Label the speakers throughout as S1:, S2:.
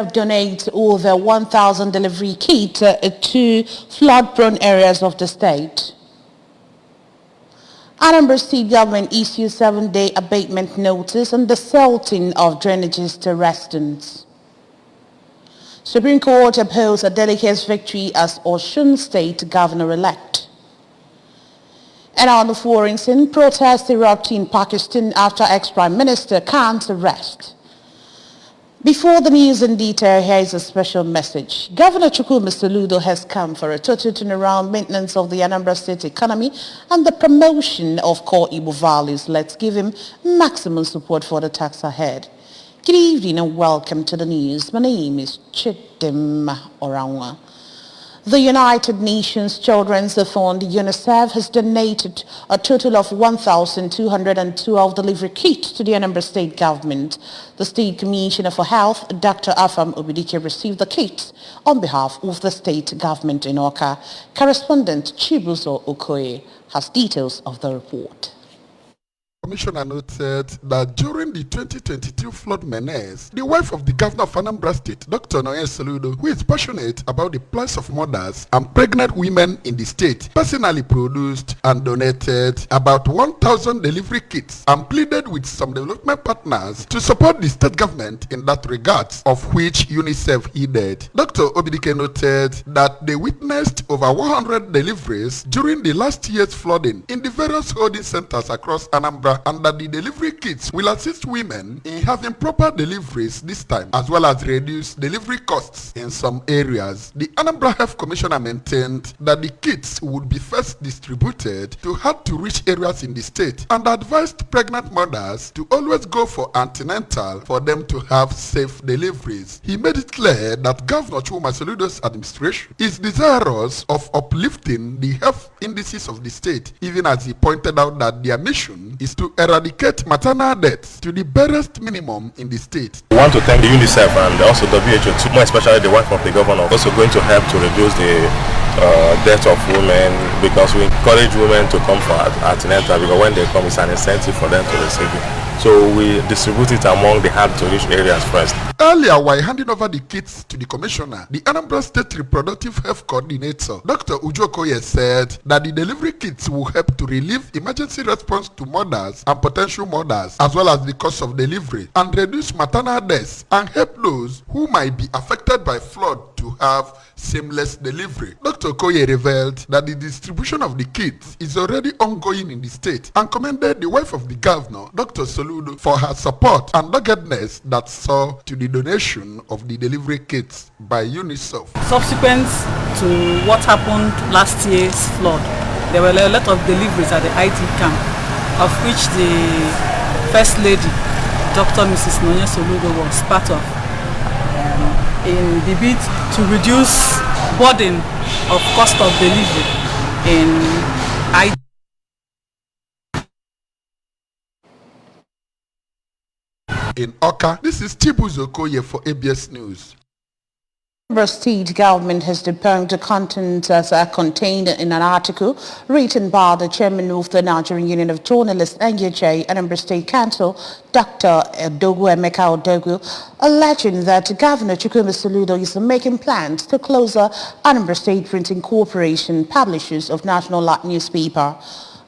S1: donate over 1,000 delivery kits to flood-prone areas of the state. Anambra State government issued 7-day abatement notice on the silting of drainages to residents. Supreme Court upholds a delegate's victory as Osun State governor-elect. And on the foreign scene, protests erupt in Pakistan after ex-Prime Minister Khan's arrest. Before the news in detail, here is a special message. Governor Chukwuma Soludo has come for a total turnaround maintenance of the Anambra State economy and the promotion of core Igbo values. Let's give him maximum support for the task ahead. Good evening and welcome to the news. My name is Chidim Oranwa. The United Nations Children's Fund, UNICEF, has donated a total of 1,212 delivery kits to the Anambra State government. The State Commissioner for Health, Dr. Afam Obidike, received the kits on behalf of the state government in Oka. Correspondent Chibuzo Okoye has details of the report.
S2: Commissioner noted that during the 2022 flood menace, the wife of the governor of Anambra State, Dr. Noye Soludo, who is passionate about the plight of mothers and pregnant women in the state, personally produced and donated about 1,000 delivery kits and pleaded with some development partners to support the state government in that regard, of which UNICEF heeded. Dr. Obidike noted that they witnessed over 100 deliveries during the last year's flooding in the various holding centers across Anambra, and that the delivery kits will assist women in having proper deliveries this time, as well as reduce delivery costs in some areas. The Anambra Health Commissioner maintained that the kits would be first distributed to hard-to-reach areas in the state and advised pregnant mothers to always go for antenatal for them to have safe deliveries. He made it clear that Governor Chukwuma Soludo's administration is desirous of uplifting the health indices of the state, even as he pointed out that their mission is to eradicate maternal deaths to the barest minimum in the state.
S3: We want to thank the UNICEF and also WHO, more especially the wife of the governor, also going to help to reduce the death of women, because we encourage women to come for antenatal, because when they come, it's an incentive for them to receive it. So we distribute it among the hard-to-reach areas first.
S2: Earlier, while handing over the kits to the commissioner, the Anambra State Reproductive Health Coordinator, Dr. Ujokoye, said that the delivery kits will help to relieve emergency response to mothers and potential mothers, as well as the cost of delivery, and reduce maternal deaths, and help those who might be affected by flood to have seamless delivery. Dr. Okoye revealed that the distribution of the kits is already ongoing in the state and commended the wife of the governor, Dr. Soludo, for her support and doggedness that saw to the donation of the delivery kits by UNICEF.
S4: Subsequent to what happened last year's flood, there were a lot of deliveries at the IT camp, of which the First Lady, Dr. Mrs. Noye Soludo, was part of, in the bid to reduce burden of cost of delivery in IT.
S2: In Oka, this is Chibuzo Okoye for ABS News.
S1: The state government has debunked the contents as contained in an article written by the chairman of the Nigerian Union of Journalists, NUJ, Anambra State Council, Dr. Odogu Emeka Odogu, alleging that Governor Chukwuma Soludo is making plans to close the Anambra State Printing Corporation, publishers of National Light newspaper.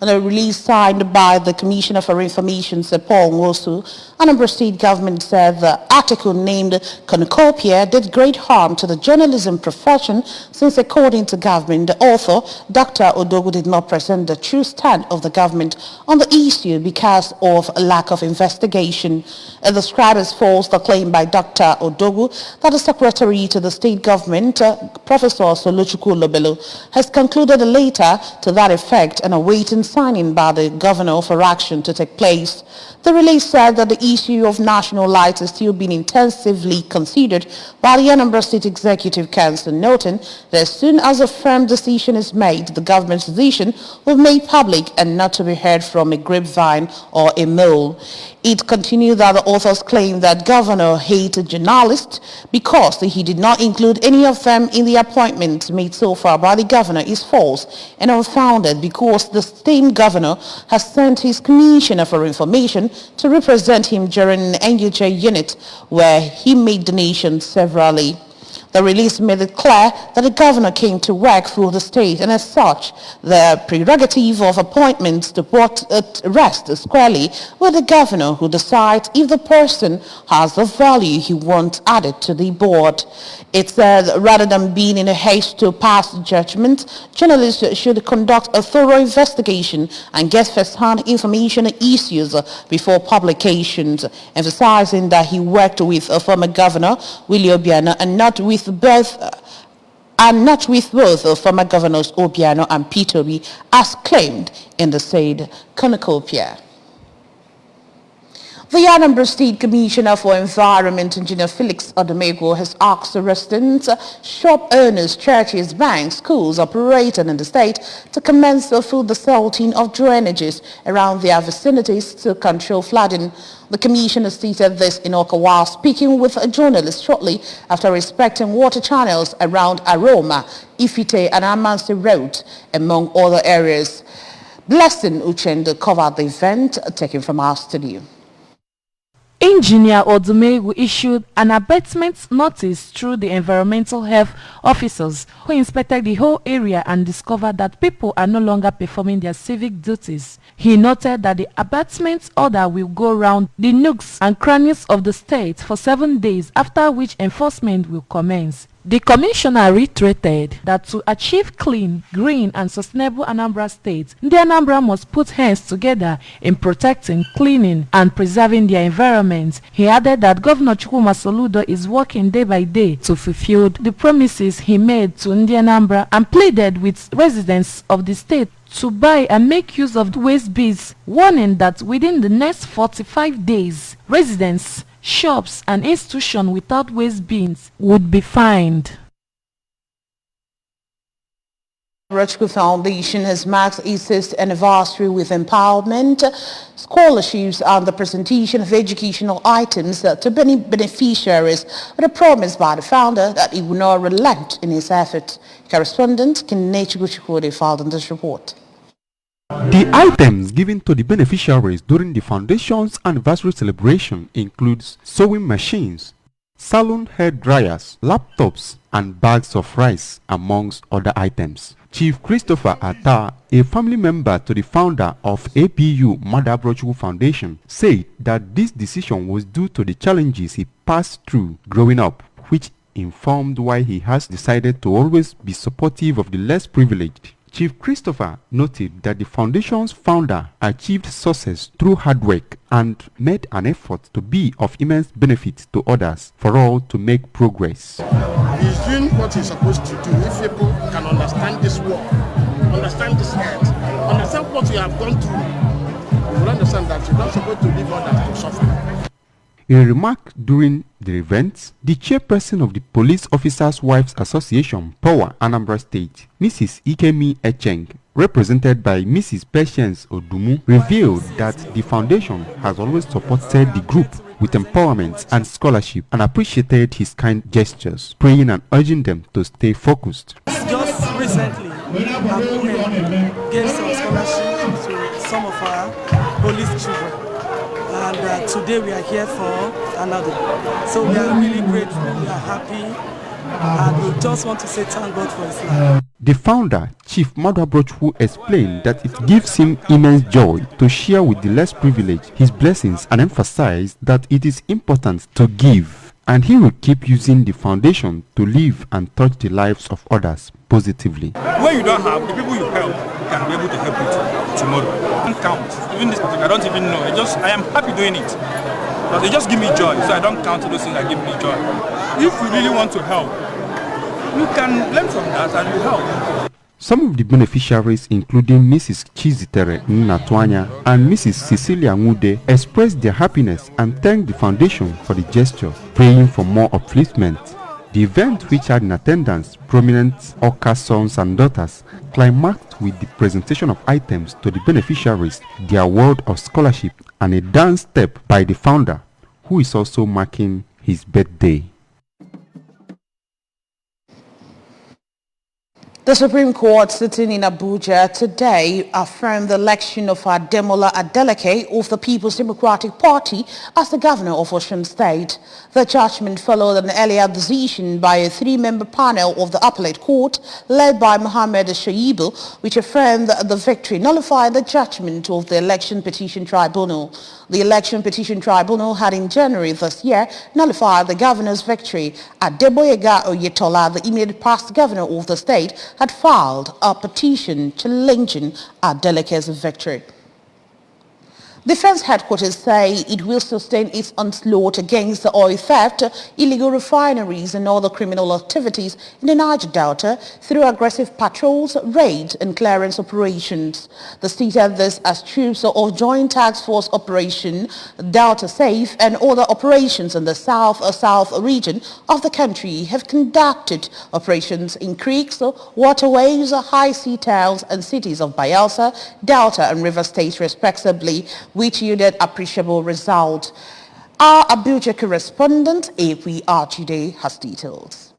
S1: In a release signed by the Commissioner for Information, Sir Paul Nwosu, Anambra State government said the article named Cornucopia did great harm to the journalism profession, since according to government, the author, Dr. Odogu, did not present the true stand of the government on the issue because of a lack of investigation. It described as false the claim by Dr. Odogu that the secretary to the state government, Professor Soluchukwu Lobelo, has concluded a letter to that effect and awaiting signing by the governor for action to take place. The release said that the issue of national lights is still being intensively considered by the Anambra State Executive Council, noting that as soon as a firm decision is made, the government's decision will be made public and not to be heard from a grapevine or a mole. It continued that the authors claim that governor hated journalists because he did not include any of them in the appointment made so far by the governor is false and unfounded, because the state same governor has sent his commissioner for information to represent him during an NUJ unit where he made donations severally. The release made it clear that the governor came to work for the state, and as such, the prerogative of appointments to board rests squarely with the governor, who decides if the person has the value he wants added to the board. It said rather than being in a haste to pass judgment, journalists should conduct a thorough investigation and get first-hand information on issues before publications, emphasizing that he worked with a former governor, Willie Obiano, and not with both former governors Obiano and P2B, as claimed in the said cornucopia. The Anambra State Commissioner for Environment, Engineer Felix Odumegwu, has asked the residents, shop owners, churches, banks, schools operating in the state to commence through the salting of drainages around their vicinities to control flooding. The commissioner stated this in Oka while speaking with a journalist shortly after inspecting water channels around Aroma, Ifite and Amansi Road, among other areas. Blessing Uchendo covered the event, taken from our studio.
S5: Engineer Odumegwu issued an abatement notice through the environmental health officers who inspected the whole area and discovered that people are no longer performing their civic duties. He noted that the abatement order will go round the nooks and crannies of the state for 7 days, after which enforcement will commence. The commissioner reiterated that to achieve clean, green and sustainable Anambra State, the Anambra must put hands together in protecting, cleaning and preserving their environment. He added that Governor Chukwuma Soludo is working day by day to fulfill the promises he made to Ndi Anambra and pleaded with residents of the state to buy and make use of the waste bins, warning that within the next 45 days, residents, shops and institutions without waste bins would be fined.
S1: Rochko Foundation has marked its 6th anniversary with empowerment, scholarships and the presentation of educational items to beneficiaries, with a promise by the founder that he will not relent in his efforts. Correspondent Kinechi Guchikode filed in this report.
S6: The items given to the beneficiaries during the foundation's anniversary celebration includes sewing machines, salon hair dryers, laptops, and bags of rice, amongst other items. Chief Christopher Atta, a family member to the founder of APU Mother Brochukwu Foundation, said that this decision was due to the challenges he passed through growing up, which informed why he has decided to always be supportive of the less privileged. Chief Christopher noted that the foundation's founder achieved success through hard work and made an effort to be of immense benefit to others for all to make progress.
S7: He's doing what he's supposed to do. If people can understand this world, understand this earth, understand what you have gone through, you will understand that you're not supposed to leave others to suffer.
S6: In a remark during the event, the chairperson of the Police Officers' Wives Association, Power, Anambra State, Mrs. Ikemi Echeng, represented by Mrs. Patience Odumu, revealed that the foundation has always supported the group with empowerment and scholarship and appreciated his kind gestures, praying and urging them to stay focused.
S8: Just recently, our women gave some scholarship to some of our police children. And today we are here for another. So we are really grateful, we are happy, and we just want to say thank God for his life.
S6: The founder, Chief Mother Brochukwu, explained that it gives him immense joy to share with the less privileged his blessings and emphasized that it is important to give, and he will keep using the foundation to live and touch the lives of others positively.
S9: When you don't have, the people you help can be able to help you tomorrow. I don't count. Even this, I don't even know. I am happy doing it. But they just give me joy, so I don't count those things that give me joy. If you really want to help, you can learn from that and you help.
S6: Some of the beneficiaries, including Mrs. Chizitere Nnatwanya and Mrs. Cecilia Ngude, expressed their happiness and thanked the foundation for the gesture, praying for more upliftment. The event, which had in attendance prominent Oka sons and daughters, climaxed with the presentation of items to the beneficiaries, the award of scholarship, and a dance step by the founder, who is also marking his birthday.
S1: The Supreme Court sitting in Abuja today affirmed the election of Ademola Adeleke of the People's Democratic Party as the governor of Osun State. The judgment followed an earlier decision by a three-member panel of the appellate court led by Mohammed Shaibu, which affirmed the victory nullified the judgment of the Election Petition Tribunal. The Election Petition Tribunal had in January this year nullified the governor's victory. Adeboyega Oyetola, the immediate past governor of the state, had filed a petition challenging Adeleke's victory. Defense headquarters say it will sustain its onslaught against the oil theft, illegal refineries and other criminal activities in the Niger Delta through aggressive patrols, raids and clearance operations. The state said this as troops of Joint Task Force Operation Delta Safe and other operations in the south region of the country have conducted operations in creeks, waterways, high sea towns and cities of Bayelsa, Delta and River States respectively, which yielded appreciable results. Our Abuja correspondent, Ekwi Archide, has details.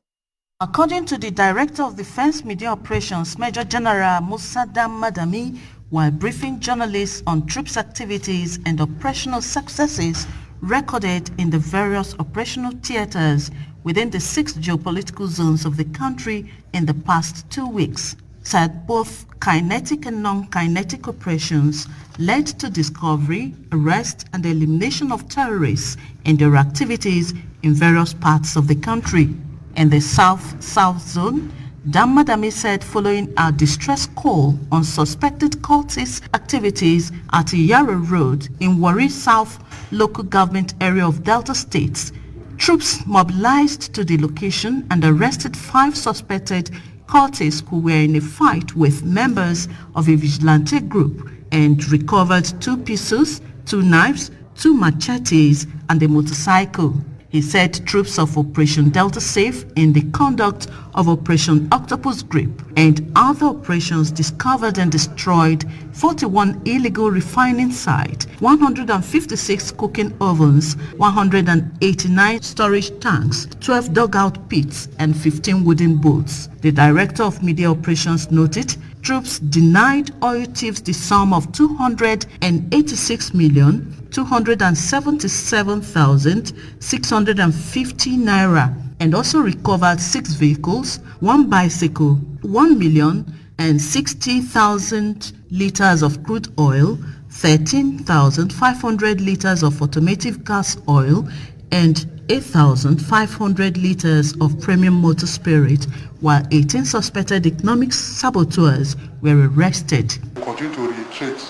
S10: According to the Director of Defense Media Operations, Major General Musadam Madami, while briefing journalists on troops' activities and operational successes recorded in the various operational theaters within the 6 geopolitical zones of the country in the past 2 weeks, said both kinetic and non-kinetic operations led to discovery, arrest and elimination of terrorists and their activities in various parts of the country. In the South Zone, Madami said following a distress call on suspected cultist activities at Iyaro Road in Warri South local government area of Delta States, troops mobilized to the location and arrested 5 suspected cultists who were in a fight with members of a vigilante group and recovered 2 pistols, 2 knives, 2 machetes and a motorcycle. He said troops of Operation Delta Safe in the conduct of Operation Octopus Grip and other operations discovered and destroyed 41 illegal refining sites, 156 cooking ovens, 189 storage tanks, 12 dugout pits and 15 wooden boats. The Director of Media Operations noted troops denied oil thieves the sum of 286,277,650 naira and also recovered 6 vehicles, 1 bicycle, 1,060,000 liters of crude oil, 13,500 liters of automotive gas oil and 8,500 liters of premium motor spirit, while 18 suspected economic saboteurs were arrested.
S11: We continue to reiterate,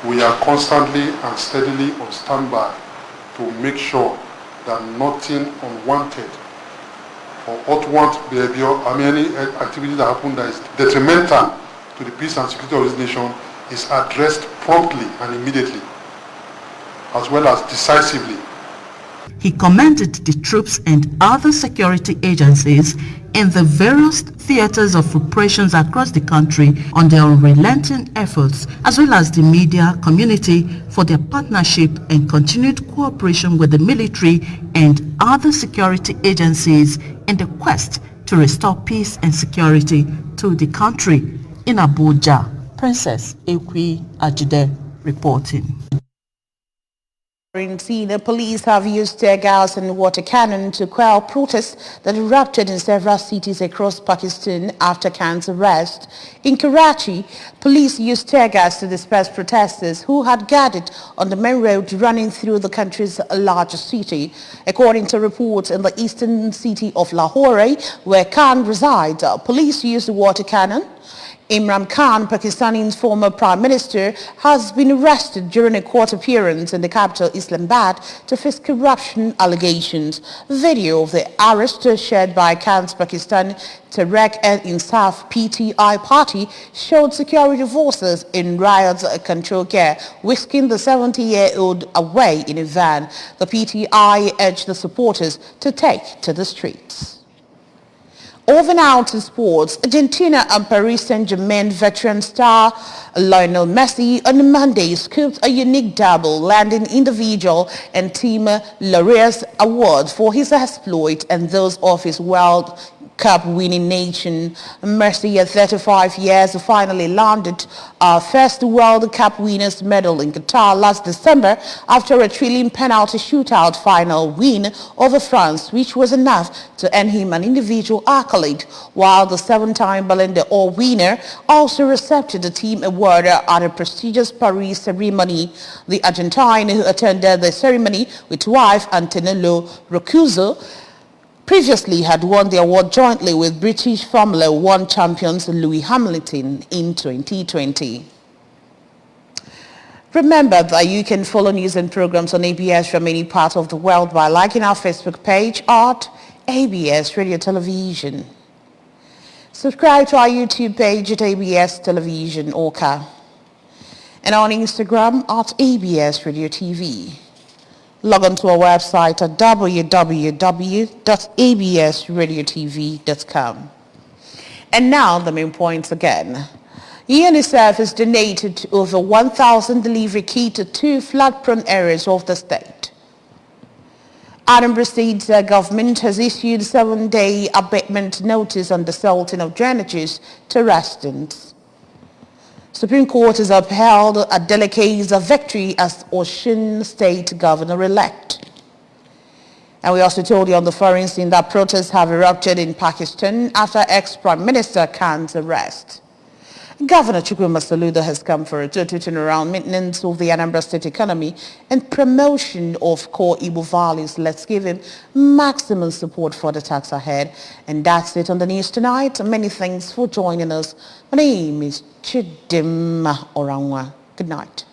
S11: we are constantly and steadily on standby to make sure that nothing unwanted or outward behavior, any activity that happen that is detrimental to the peace and security of this nation is addressed promptly and immediately, as well as decisively.
S10: He commended the troops and other security agencies in the various theaters of operations across the country on their unrelenting efforts, as well as the media community for their partnership and continued cooperation with the military and other security agencies in the quest to restore peace and security to the country. In Abuja, Princess Ekwi Ajide reporting.
S1: The police have used tear gas and water cannon to quell protests that erupted in several cities across Pakistan after Khan's arrest. In Karachi, police used tear gas to disperse protesters who had gathered on the main road running through the country's largest city. According to reports in the eastern city of Lahore, where Khan resides, police used water cannon. Imran Khan, Pakistani's former prime minister, has been arrested during a court appearance in the capital Islamabad to face corruption allegations. Video of the arrest shared by Khan's Pakistan Tehreek-e-Insaf PTI party showed security forces in riot control gear whisking the 70-year-old away in a van. The PTI urged the supporters to take to the streets. Over now to sports. Argentina and Paris Saint-Germain veteran star Lionel Messi on Monday scooped a unique double, landing individual and team laureates awards for his exploit and those of his world Cup winning nation. Mercy at 35 years finally landed our first World Cup winners medal in Qatar last December after a thrilling penalty shootout final win over France, which was enough to earn him an individual accolade, while the 7-time Ballon d'Or winner also received the team award at a prestigious Paris ceremony. The Argentine, who attended the ceremony with wife Antonello Roccuzzo, previously had won the award jointly with British Formula One champions Lewis Hamilton in 2020. Remember that you can follow news and programs on ABS from any part of the world by liking our Facebook page at ABS Radio Television. Subscribe to our YouTube page at ABS Television Orca and on Instagram at ABS Radio TV. Log on to our website at www.absradiotv.com. And now the main points again. UNICEF has donated over 1,000 delivery kits to 2 flood-prone areas of the state. Anambra State government has issued a 7-day abatement notice on the salting of drainages to residents. Supreme Court has upheld Adeleke's victory as Osun State Governor-elect. And we also told you on the foreign scene that protests have erupted in Pakistan after ex-Prime Minister Khan's arrest. Governor Chukwuma Soludo has come for a total turnaround maintenance of the Anambra State economy and promotion of core Igbo values. Let's give him maximum support for the tax ahead. And that's it on the news tonight. Many thanks for joining us. My name is Chidimma Orangwa. Good night.